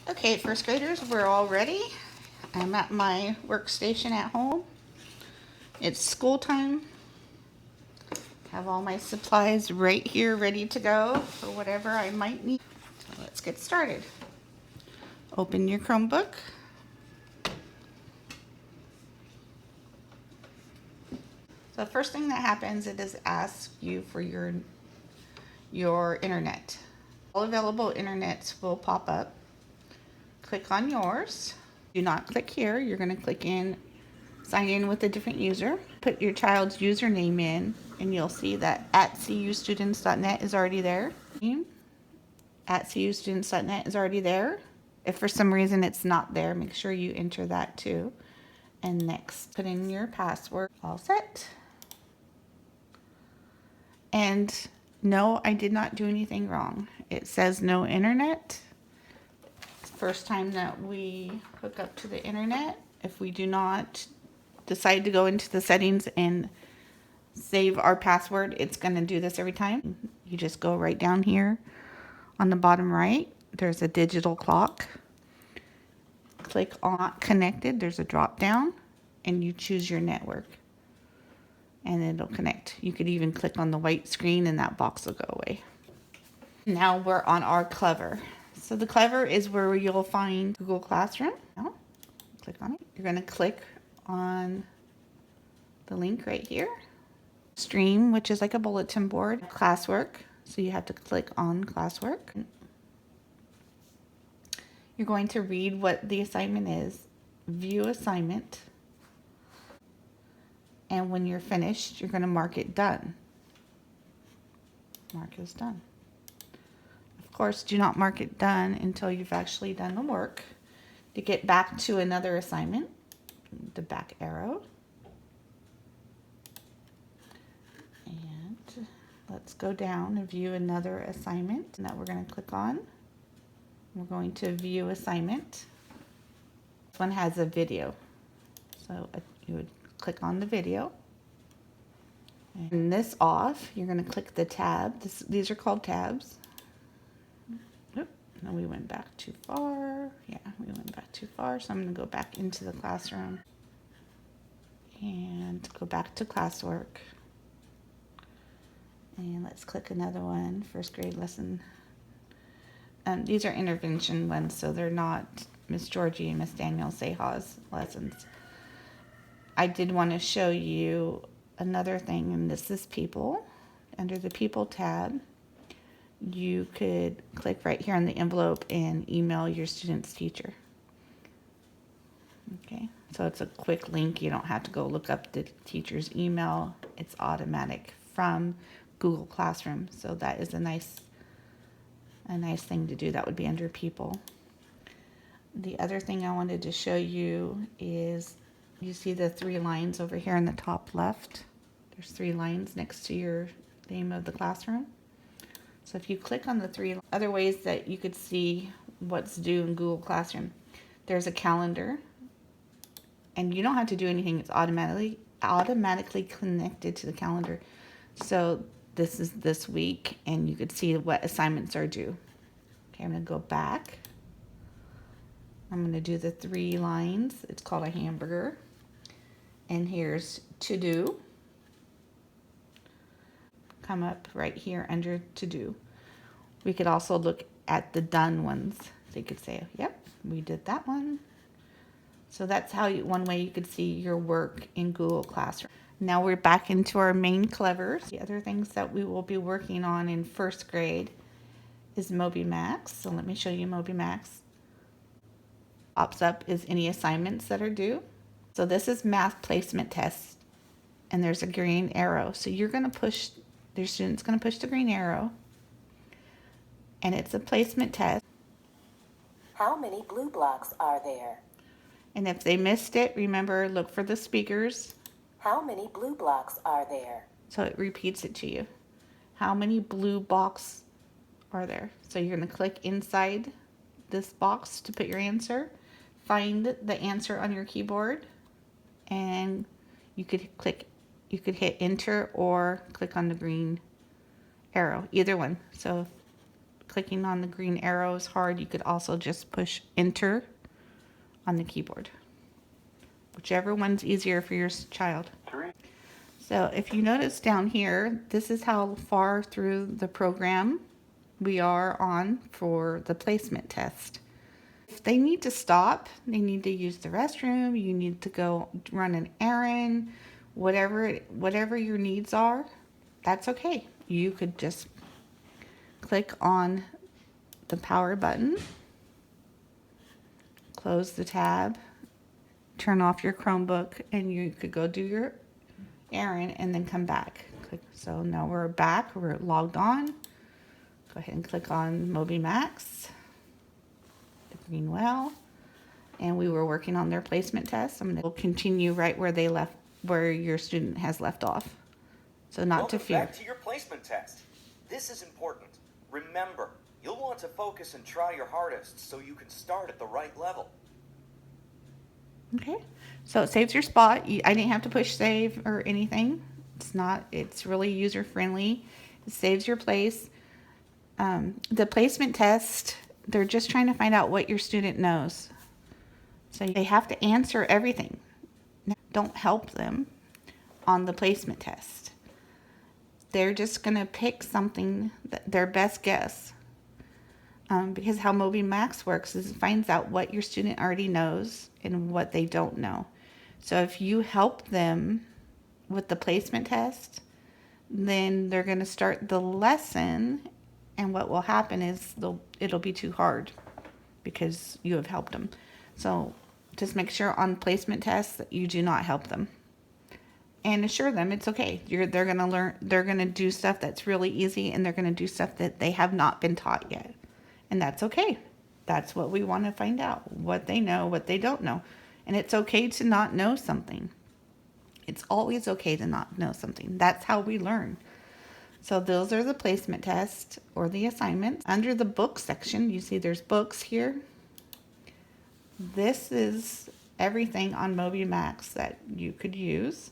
Okay, first graders, we're all ready. I'm at my workstation at home. It's school time. Have all my supplies right here ready to go for whatever I might need. So let's get started. Open your Chromebook. So the first thing that happens, it is ask you for your internet. All available internets will pop up. Click on yours. Do not click here. You're going to click in, sign in with a different user. Put your child's username in, and you'll see that at custudents.net is already there. At custudents.net is already there. If for some reason it's not there, make sure you enter that too. And next, put in your password. All set. And no, I did not do anything wrong. It says no internet. First time that we hook up to the internet. If we do not decide to go into the settings and save our password, it's going to do this every time. You just go right down here on the bottom right. There's a digital clock. Click on not connected. There's a drop down and you choose your network and it'll connect. You could even click on the white screen and that box will go away. Now we're on our Clever. So the Clever is where you'll find Google Classroom. Now, click on it. You're going to click on the link right here. Stream, which is like a bulletin board. Classwork. So you have to click on Classwork. You're going to read what the assignment is. View assignment. And when you're finished, you're going to mark it done. Mark as done. Of course, do not mark it done until you've actually done the work. To get back to another assignment, the back arrow. And let's go down and view another assignment that we're going to click on. We're going to view assignment. This one has a video. So you would click on the video. And this off, you're going to click the tab. These are called tabs. Oop, no, we went back too far. Yeah, we went back too far. So I'm going to go back into the classroom and go back to classwork. And let's click another one, first grade lesson. These are intervention ones, so they're not Miss Georgie and Miss Daniel Seha's lessons. I did want to show you another thing, and this is people. Under the people tab, you could click right here on the envelope and email your student's teacher. Okay, so it's a quick link. You don't have to go look up the teacher's email. It's automatic from Google Classroom. So that is a nice thing to do. That would be under people. The other thing I wanted to show you is you see the 3 lines over here in the top left. There's 3 lines next to your name of the classroom. So if you click on the 3 other ways that you could see what's due in Google Classroom, there's a calendar, and you don't have to do anything. It's automatically connected to the calendar. So this is this week, and you could see what assignments are due. Okay, I'm going to go back. I'm going to do the 3 lines. It's called a hamburger. And here's to do. Come up right here under to do. We could also look at the done ones. So you could say, yep, we did that one. So that's how one way you could see your work in Google Classroom. Now we're back into our main Clevers. The other things that we will be working on in first grade is MobyMax. So let me show you MobyMax. Pops up is any assignments that are due. So this is math placement test, and there's a green arrow. So you're going to push, your student's going to push the green arrow, and it's a placement test. How many blue blocks are there? And if they missed it, remember, look for the speakers. How many blue blocks are there? So it repeats it to you. How many blue blocks are there? So you're going to click inside this box to put your answer. Find the answer on your keyboard, and you could hit enter or click on the green arrow, either one. So clicking on the green arrow is hard, you could also just push enter on the keyboard. Whichever one's easier for your child. So if you notice down here, this is how far through the program we are on for the placement test. If they need to stop, they need to use the restroom, you need to go run an errand, whatever your needs are, that's okay. You could just click on the power button, close the tab, turn off your Chromebook, and you could go do your errand and then come back. So now we're back, we're logged on. Go ahead and click on Moby Max, the green well, and we were working on their placement test. We'll continue right where they left, where your student has left off. So not to fear. Welcome back to your placement test. This is important. Remember, you'll want to focus and try your hardest so you can start at the right level. Okay, so it saves your spot. I didn't have to push save or anything. It's really user friendly. It saves your place. The placement test, they're just trying to find out what your student knows. So they have to answer everything. Don't help them on the placement test. They're just going to pick something, their best guess. Because how Moby Max works is it finds out what your student already knows and what they don't know. So if you help them with the placement test, then they're going to start the lesson, and what will happen is it'll be too hard because you have helped them. So just make sure on placement tests that you do not help them. And assure them it's okay. They're going to learn, they're going to do stuff that's really easy, and they're going to do stuff that they have not been taught yet. And that's okay. That's what we want to find out. What they know, what they don't know. And it's okay to not know something. It's always okay to not know something. That's how we learn. So those are the placement tests or the assignments. Under the book section, you see there's books here. This is everything on Moby Max that you could use.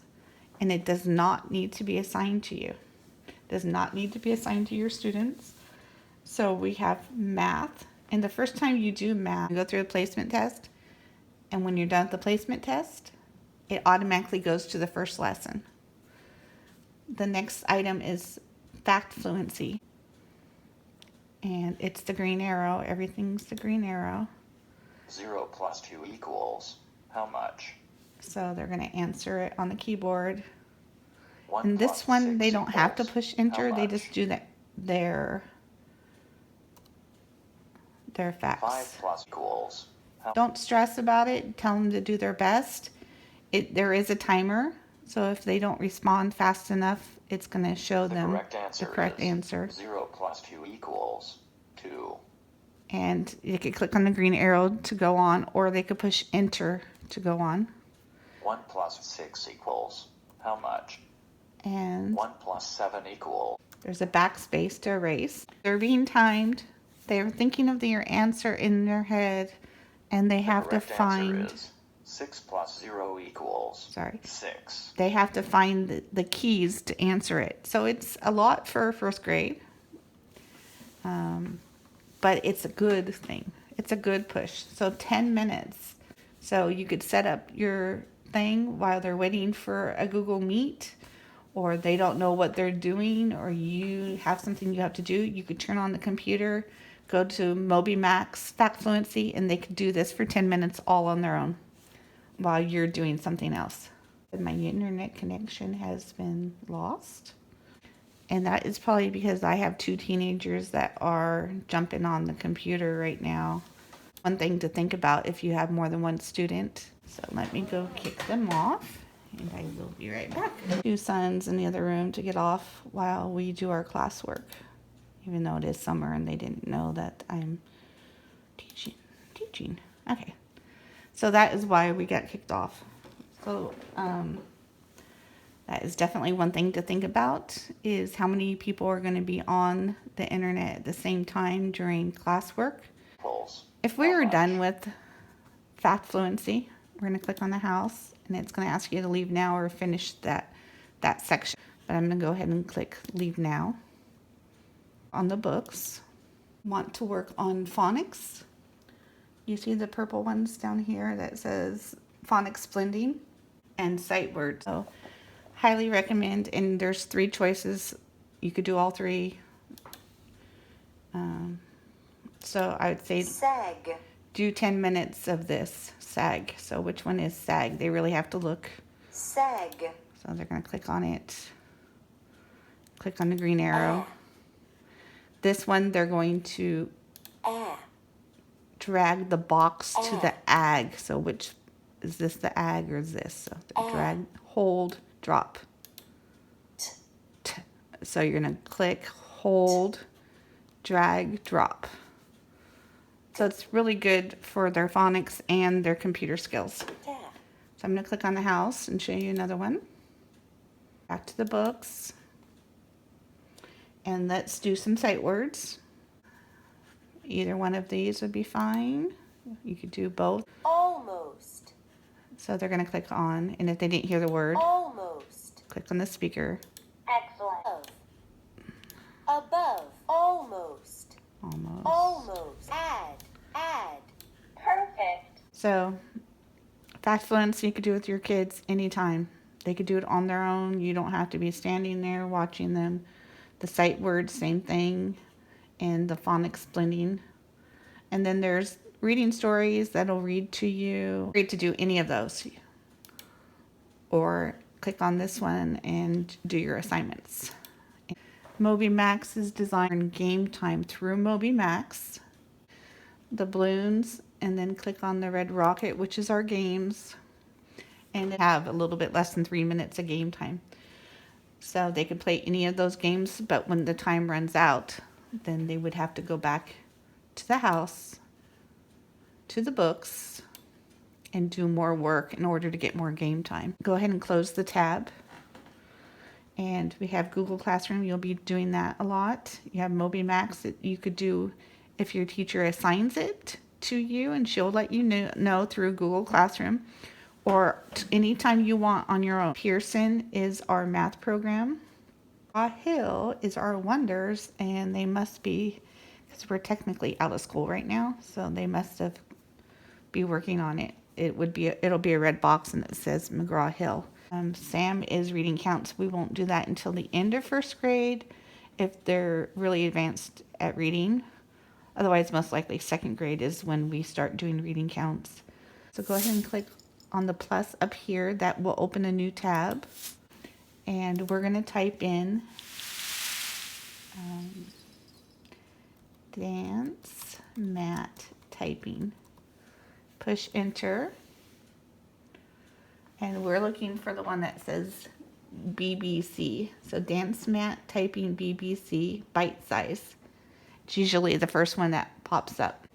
And it does not need to be assigned to you. It does not need to be assigned to your students. So we have math, and the first time you do math, you go through a placement test, and when you're done with the placement test, it automatically goes to the first lesson. The next item is fact fluency, and it's the green arrow. Everything's the green arrow. 0 plus 2 equals how much? So they're going to answer it on the keyboard. 1 And this plus one, 6 they don't have to equals push how enter. They much? just do their facts. 5 plus equals how Don't stress about it. Tell them to do their best. There is a timer, so if they don't respond fast enough, it's going to show The them correct answer the correct is answer. 0 plus 2 equals 2. And you could click on the green arrow to go on, or they could push enter to go on. 1 plus 6 equals how much? And 1 plus 7 equals. there's a backspace to erase. They're being timed. They're thinking of their answer in their head, and they have to Correct answer find, is 6 plus 0 equals 6. they have to find the keys to answer it. So it's a lot for first grade, but it's a good thing. It's a good push. So 10 minutes. So you could set up your thing while they're waiting for a Google Meet, or they don't know what they're doing, or you have something you have to do. You could turn on the computer, go to Moby Max Fact Fluency, and they could do this for 10 minutes all on their own while you're doing something else. My internet connection has been lost. And that is probably because I have 2 teenagers that are jumping on the computer right now. One thing to think about if you have more than one student. So let me go kick them off, and I will be right back. 2 sons in the other room to get off while we do our classwork, even though it is summer and they didn't know that I'm teaching. Okay, so that is why we got kicked off. So that is definitely one thing to think about, is how many people are going to be on the internet at the same time during classwork. If we were done with Fact Fluency, we're going to click on the house, and it's going to ask you to leave now or finish that section. But I'm going to go ahead and click leave now on the books. Want to work on phonics? You see the purple ones down here that says phonics blending and sight words. So highly recommend, and there's 3 choices. You could do all 3. So I would say Sag. do 10 minutes of this, SAG. So which one is SAG? They really have to look. Sag. So they're going to click on it. Click on the green arrow. This one, they're going to drag the box to the ag. So which, is this the ag or is this? So drag, hold, drop. So you're going to click, hold, drag, drop. So it's really good for their phonics and their computer skills. So I'm going to click on the house and show you another one. Back to the books. And let's do some sight words. Either one of these would be fine. You could do both. Almost. So they're going to click on, and if they didn't hear the word, Almost. click on the speaker. Excellent. Above. Almost. Almost. Almost. Add. Perfect. So fast fluency you could do with your kids anytime. They could do it on their own. You don't have to be standing there watching them. The sight words, same thing. And the phonics blending. And then there's reading stories that'll read to you. Great to do any of those. Or click on this one and do your assignments. MobiMax is designed game time through MobiMax. The balloons, and then click on the red rocket, which is our games. And have a little bit less than 3 minutes of game time. So they could play any of those games, but when the time runs out, then they would have to go back to the house, to the books, and do more work in order to get more game time. Go ahead and close the tab. And we have Google Classroom. You'll be doing that a lot. You have MobiMax that you could do if your teacher assigns it to you, and she'll let you know through Google Classroom, or anytime you want on your own. Pearson is our math program. Hill is our Wonders, and they must be, because we're technically out of school right now, so they must have be working on it. It'll be a red box and it says McGraw-Hill. Sam is reading counts. We won't do that until the end of first grade if they're really advanced at reading. Otherwise, most likely second grade is when we start doing reading counts. So go ahead and click on the plus up here. That will open a new tab. And we're going to type in dance mat typing. Push enter. And we're looking for the one that says BBC. So dance mat typing BBC bite size. It's usually the first one that pops up.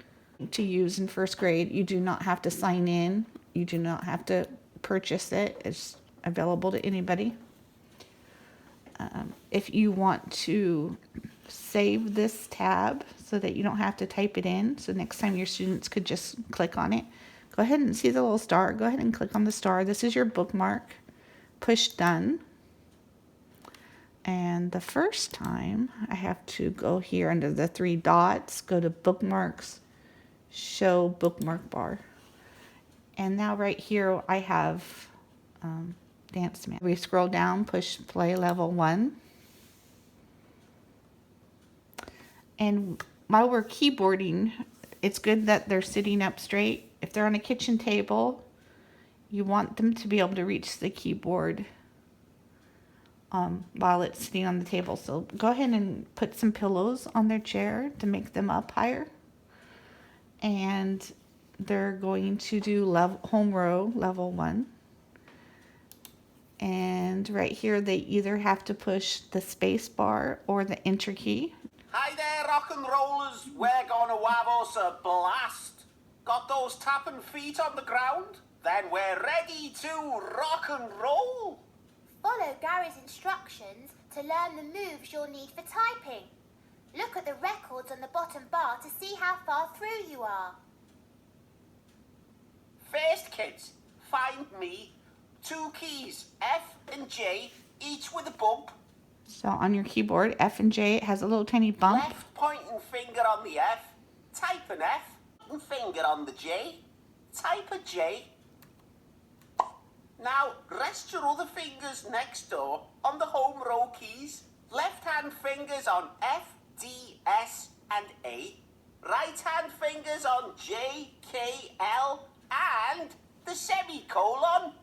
To use in first grade, you do not have to sign in. You do not have to purchase it. It's available to anybody. If you want to save this tab so that you don't have to type it in, so next time your students could just click on it, go ahead and see the little star. Go ahead and click on the star. This is your bookmark. Push done. And the first time, I have to go here under the 3 dots, go to bookmarks, show bookmark bar. And now right here, I have dance mat. We scroll down, push play level 1. And while we're keyboarding, it's good that they're sitting up straight. If they're on a kitchen table, you want them to be able to reach the keyboard while it's sitting on the table. So go ahead and put some pillows on their chair to make them up higher. And they're going to do home row level 1. And right here, they either have to push the space bar or the enter key. Hi there, rock and rollers. We're gonna have us a blast. Got those tapping feet on the ground? Then we're ready to rock and roll. Follow Gary's instructions to learn the moves you'll need for typing. Look at the records on the bottom bar to see how far through you are. First, kids, find me 2 keys, F and J, each with a bump. So on your keyboard, F and J, it has a little tiny bump. Left pointing finger on the F, type an F. And finger on the J, type a J. Now rest your other fingers next door on the home row keys. Left hand fingers on F, D, S and A. Right hand fingers on J, K, L and the semicolon.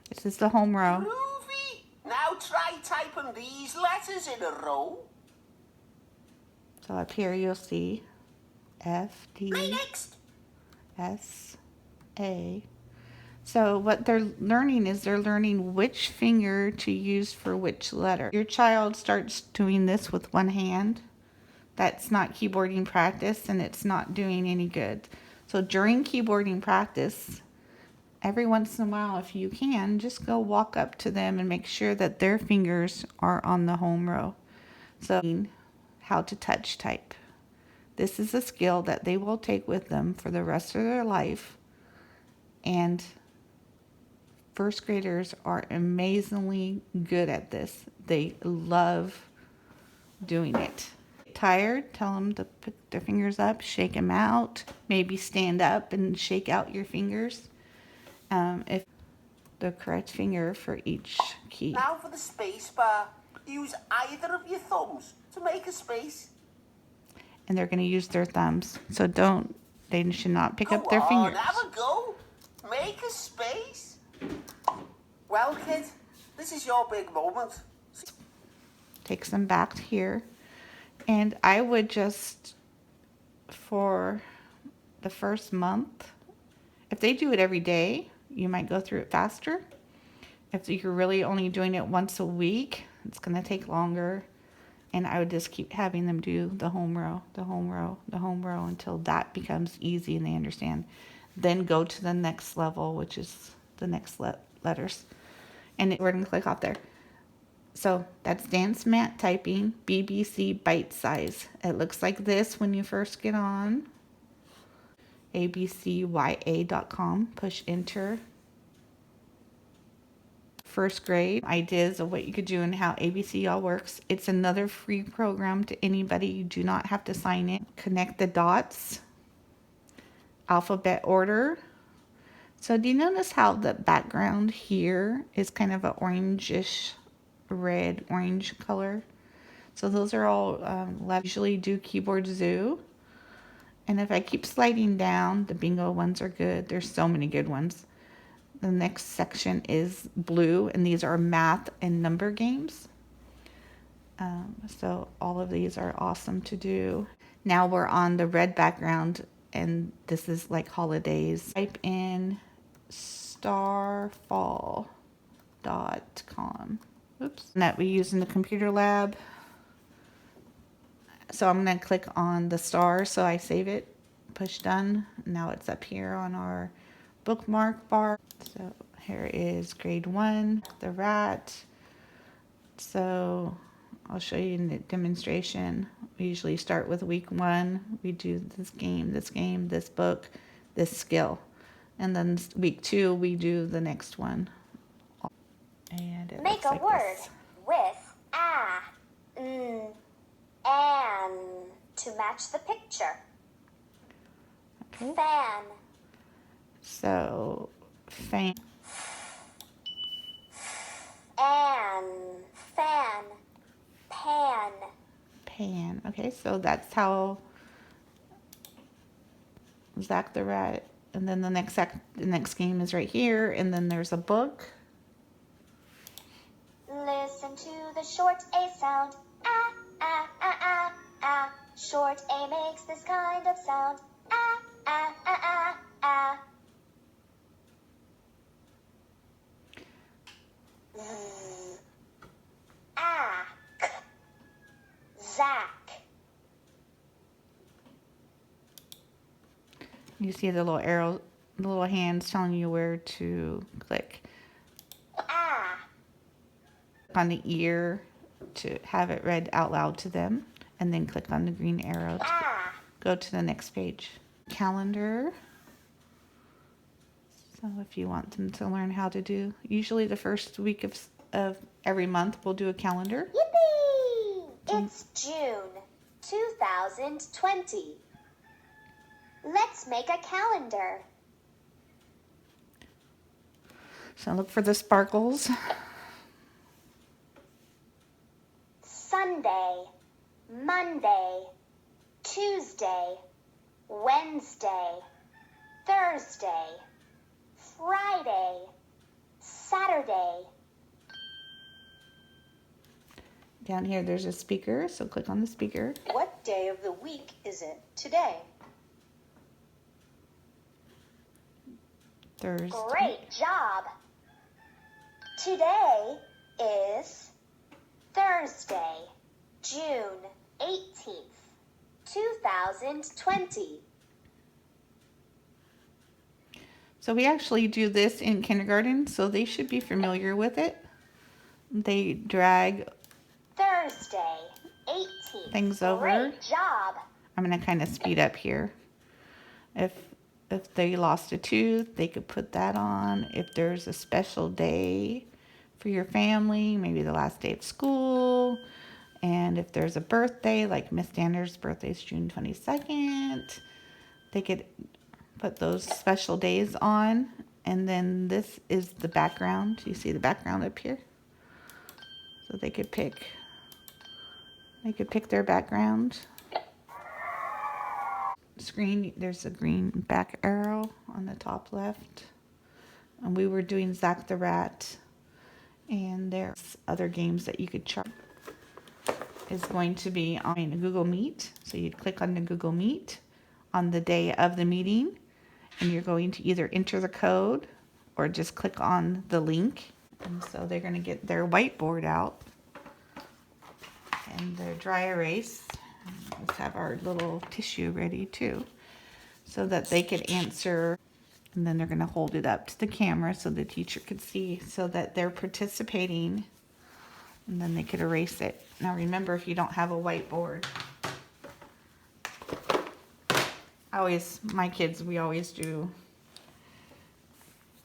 This is the home row. Groovy. Now try typing these letters in a row. So up here you'll see F, D, Right next. S, A. So what they're learning is they're learning which finger to use for which letter. Your child starts doing this with one hand. That's not keyboarding practice and it's not doing any good. So during keyboarding practice, every once in a while, if you can, just go walk up to them and make sure that their fingers are on the home row. So how to touch type. This is a skill that they will take with them for the rest of their life. And first graders are amazingly good at this. They love doing it. Tired, tell them to pick their fingers up, shake them out, maybe stand up and shake out your fingers. If the correct finger for each key. Now for the space bar. Use either of your thumbs to make a space. And they're going to use their thumbs. So they should not pick up their Go fingers. on, have a go. Make a space. Well, kid, this is your big moment. Takes them back here. And I would just, for the first month, if they do it every day, you might go through it faster. If you're really only doing it once a week, it's going to take longer. And I would just keep having them do the home row, the home row, the home row until that becomes easy and they understand. Then go to the next level, which is the next letters. And we're going to click off there. So that's Dance Mat Typing, BBC Bite Size. It looks like this when you first get on. abcya.com. Push enter. First grade ideas of what you could do and how ABC all works. It's another free program to anybody. You do not have to sign in. Connect the dots. Alphabet order. So do you notice how the background here is kind of an orangish, red, orange color? So those are all usually do keyboard zoo. And if I keep sliding down, the bingo ones are good. There's so many good ones. The next section is blue, and these are math and number games. So all of these are awesome to do. Now we're on the red background, and this is like holidays. Type in starfall.com. Oops. That we use in the computer lab. So I'm going to click on the star, so I save it, push done. Now it's up here on our bookmark bar. So here is grade 1, the rat. So I'll show you in the demonstration. We usually start with week 1. We do this game, this book, this skill. And then week 2, we do the next one. And it Make looks a like word this. with and to match the picture. Okay. Fan. So, fan. Fan. Pan. Pan. Okay, so that's how Zach the Rat. And then the next game is right here, and then there's a book. Listen to the short A sound. Ah, ah, ah, ah, ah. Short A makes this kind of sound. Ah, ah, ah, ah, ah. Zach. You see the little arrow, the little hands telling you where to click. On the ear to have it read out loud to them, and then click on the green arrow to go to the next page. Calendar. So if you want them to learn how to do, usually the first week of every month we'll do a calendar. Yippee! It's June 2020. Let's make a calendar. So look for the sparkles. Sunday, Monday, Tuesday, Wednesday, Thursday, Friday, Saturday. Down here there's a speaker, so click on the speaker. What day of the week is it today? Thursday. Great job! Today is Thursday, June 18th, 2020. So we actually do this in kindergarten, so they should be familiar with it. They drag Thursday, 18th. things over. Great job! I'm going to kind of speed up here. If they lost a tooth, they could put that on. If there's a special day for your family, maybe the last day of school. And if there's a birthday, like Miss Stander's birthday is June 22nd, they could put those special days on. And then this is the background. You see the background up here? So they could pick their background. Screen, there's a green back arrow on the top left. And we were doing Zach the Rat. And there's other games that you could try. Is going to be on Google Meet. So you'd click on the Google Meet on the day of the meeting. And you're going to either enter the code or just click on the link. And so they're going to get their whiteboard out and their dry erase. Let's have our little tissue ready too, so that they could answer, and then they're going to hold it up to the camera so the teacher could see, so that they're participating, and then they could erase it. Now remember, if you don't have a whiteboard, my kids, we always do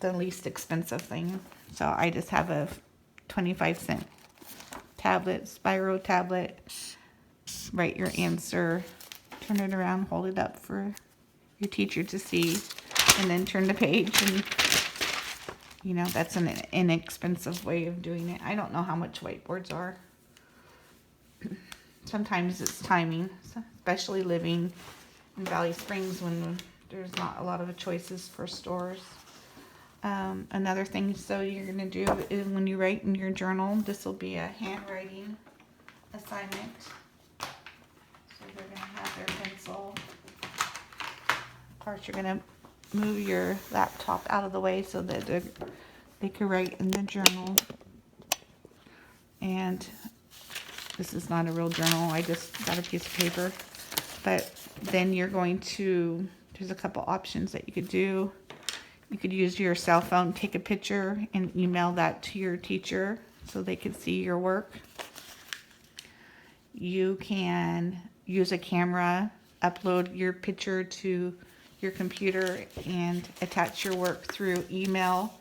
the least expensive thing. So I just have a 25-cent tablet, Spyro tablet. Write your answer, turn it around, hold it up for your teacher to see, and then turn the page. And you know, that's an inexpensive way of doing it. I don't know how much whiteboards are. Sometimes it's timing, especially living in Valley Springs when there's not a lot of choices for stores. Another thing, so you're going to do is when you write in your journal, this will be a handwriting assignment. So they're going to have their pencil. Of course, you're going to move your laptop out of the way so that they can write in the journal. And this is not a real journal. I just got a piece of paper. But then you're going to, there's a couple options that you could do. You could use your cell phone, take a picture, and email that to your teacher so they can see your work. You can use a camera, upload your picture to your computer, and attach your work through email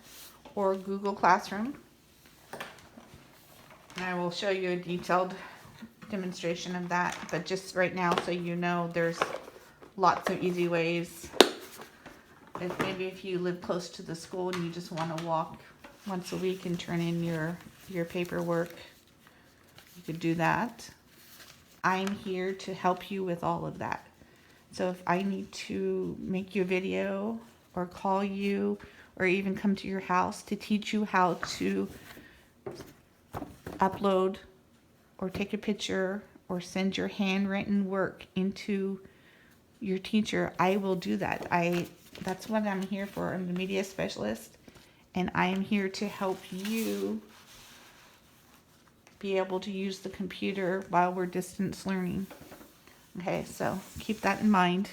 or Google Classroom. And I will show you a detailed demonstration of that, but just right now, so you know, there's lots of easy ways. If you live close to the school and you just want to walk once a week and turn in your paperwork, you could do that. I'm here to help you with all of that. So if I need to make you a video or call you or even come to your house to teach you how to upload or take a picture or send your handwritten work into your teacher, I will do that. That's what I'm here for. I'm the media specialist, and I am here to help you be able to use the computer while we're distance learning. Okay, so keep that in mind.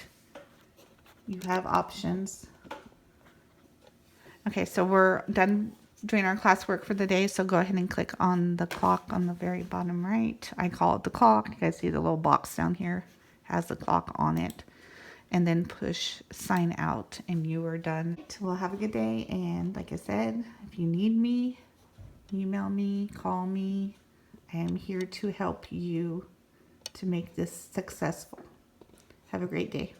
You have options. Okay, so we're done doing our classwork for the day, so go ahead and click on the clock on the very bottom right. I call it the clock. You guys see the little box down here has the clock on it. And then push sign out, and you are done. Well, have a good day, and like I said, if you need me, email me, call me. I am here to help you to make this successful. Have a great day.